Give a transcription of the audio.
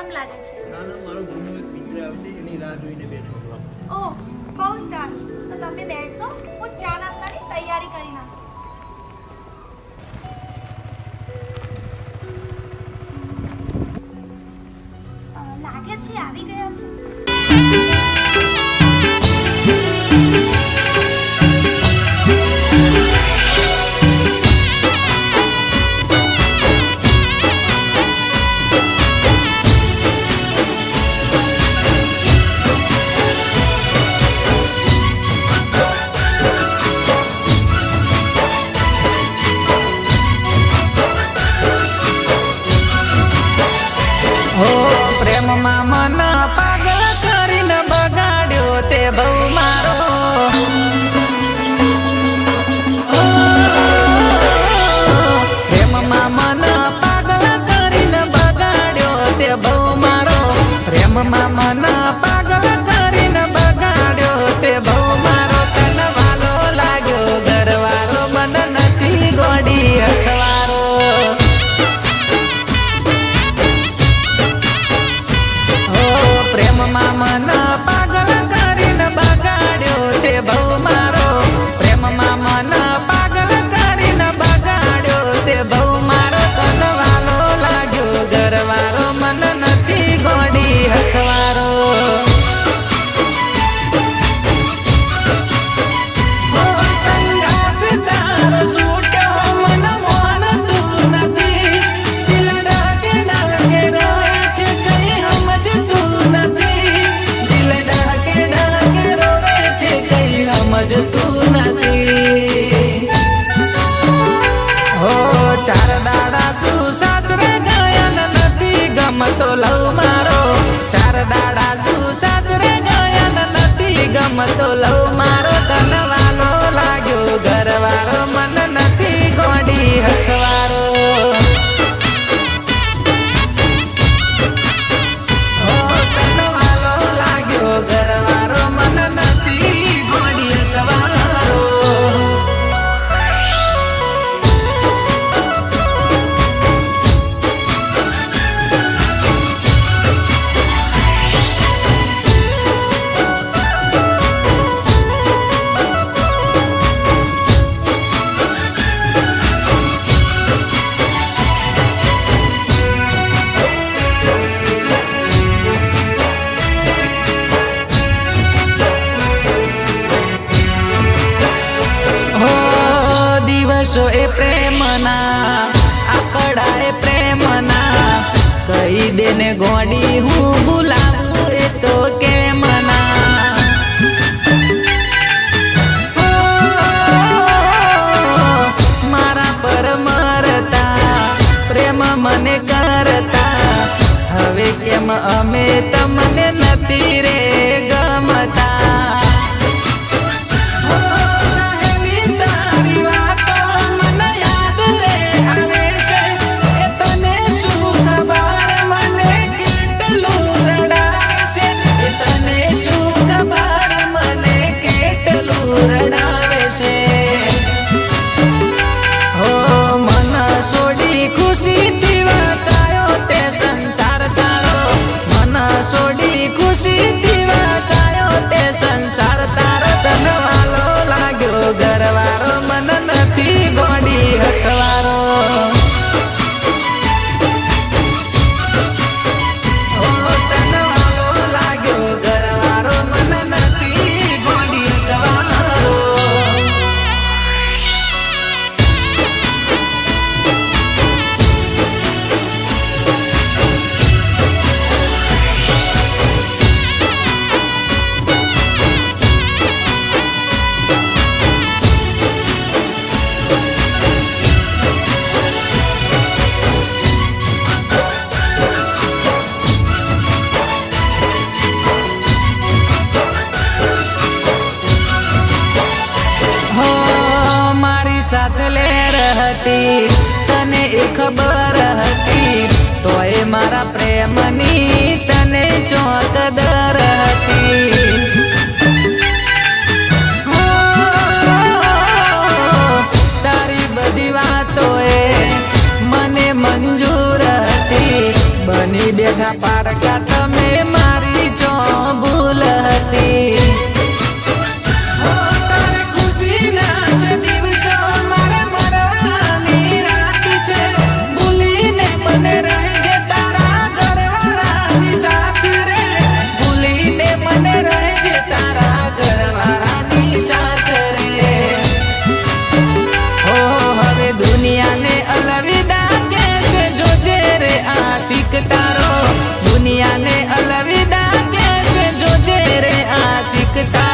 કામ લાગે છે? ના ના, મારો ઘરનો એક મિત્ર આવશે, એની રાહ જોઈને બેઠો છું. ઓહ, બહુ સારું. તો તમે બેઠો, હું ચા નાસ્તાની તૈયારી કરી નાખું. લાગે છે આવી ગયા છે. પ્રેમમાં મન પાગલ કરીને બગાડ્યો તે બહુ મારો. પ્રેમમાં મન પાગલ કરીને બગાડ્યો તે બહુ મારો. પ્રેમમાં મન પાગલ કરીને બગાડ્યો તે બહુ મારો. તન વાલો લાગ્યો ઘરવાળો, મન નથી ગોડી હસવારો. પ્રેમમાં મન પાગલ કરીને બગાડ્યો તે બહુ મારો. પ્રેમમાં મન પાગલ કરીને બગાડ્યો તે બહુ મારો. તન વાલો લાગ્યો ઘરવાળો, મન નથી ગોડી હસવારો. સંગાત તારો છૂટ્યો, મન મોન તું નથી. દિલ ડાકે ડાકે રોય છે, કઈ સમજતું નથી. દિલ ડાકે ડાકે રોવે છે, કઈ સમજતું નથી. હો ચાર દાડા શું સાસરે ગયા નથી ગમતો લવ મારો. ચાર દાડા શું સાસરે ગયા નથી ગમતો લવ મારો. તન વાલો લાગ્યો ઘરવાળો, મન નથી ગોડી હસવારો. તન વાલો લાગ્યો ઘરવાળો, મન નથી ગોડી હસવારો. દિવસો એ પ્રેમના, આકડા એ પ્રેમના. કહી દેને ગોડી હું ભૂલાવું એ તો કેમ ના. મારા પર મરતા પ્રેમ મને કરતા. હવે કેમ અમે તમને નથી રે ગમતા. ખુશીથી વસાયો તે સંસાર તારો. મન છોડી ખુશીથી વસાયો તે સંસાર તારો. તન વાલો લાગ્યો ઘરવાળો, મન નથી ગોડી હસવારો. તન વાલો લાગ્યો ઘરવાળો, મન નથી ગોડી હસવારો. સાથે લેર હતી તને એ ખબર હતી. તોય મારા પ્રેમની તને ચોકદર હતી. તારી બધી વાતો એ મને મંજૂર હતી. બની બેઠા બેટા પારકા તમે મારી જો ભૂલ હતી હો, તારે ખુશીના જ દિવસો મારે મરવાની રાત છે ભૂલીને મને રહેજે તારા ઘરવાળાની સાથે રે ભૂલીને મને રહેજે તારા ઘરવાળાની સાથે રે હો હવે દુનિયાને અલવિદા કહેશે જોજે રે આશિક તારો દુનિયાને અલવિદા કહેશે જોજે રે આશિક તારો